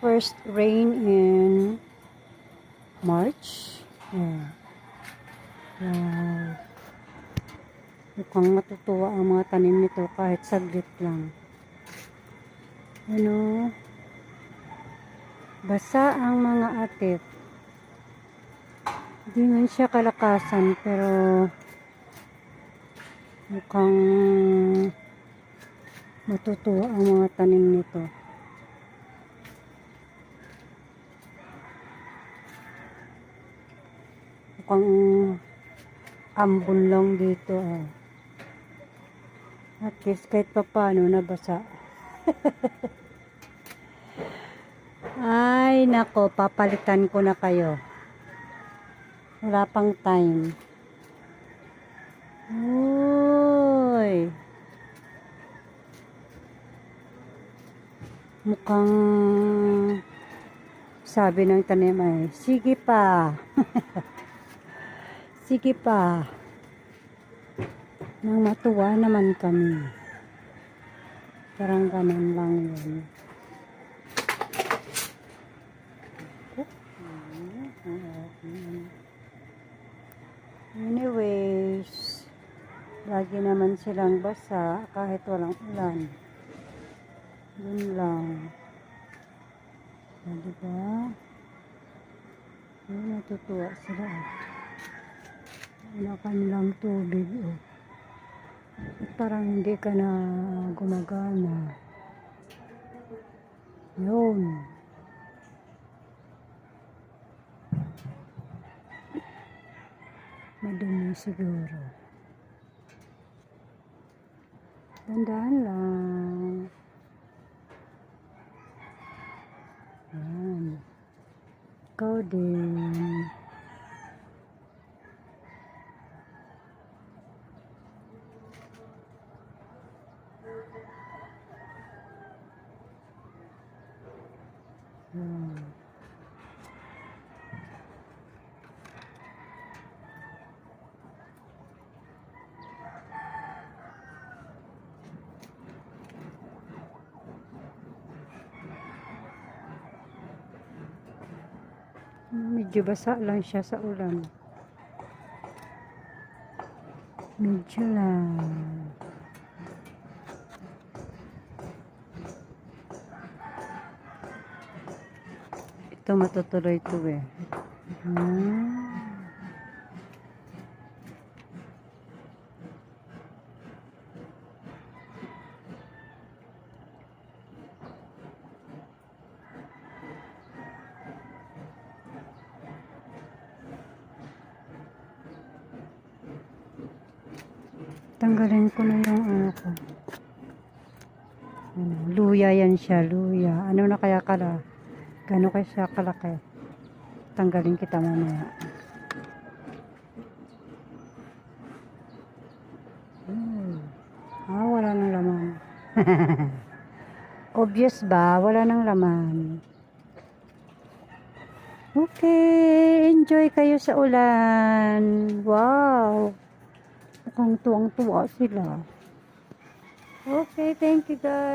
First rain in March. Yeah. Wow. Mukhang matutuwa ang mga tanim nito kahit saglit lang. Ano? Basa ang mga atip. Hindi man siya kalakasan pero mukhang matutuwa ang mga tanim nito. Mukhang ambon lang dito. At least kahit pa paano nabasa. Ay nako, papalitan ko na kayo. Wala pang time. Uy. Mukhang sabi ng tanim ay, sige pa. Sige pa. Nang matuwa naman kami. Parang ganun lang yun. Anyways, lagi naman silang basa kahit walang ulan. Yun lang. Diba? Yun, natutuwa sila. Wala kanilang tubig. Parang hindi ka na gumagana. Yun. Madumi siguro. Tandaan lang. Yan. Ikaw din. Yan. Medyo basa lang siya sa ulan. Medyo lang. Ito matutuloy ito eh. Tanggalin ko na yung ano ko. Luya yan siya, luya. Ano na kaya kala? Gano'n kaya siya kalaki? Tanggalin kita mamaya. Wala nang laman. Obvious ba? Wala nang laman. Okay, enjoy kayo sa ulan. Wow. Mukhang tuwang-tuwa sila. Okay, thank you guys.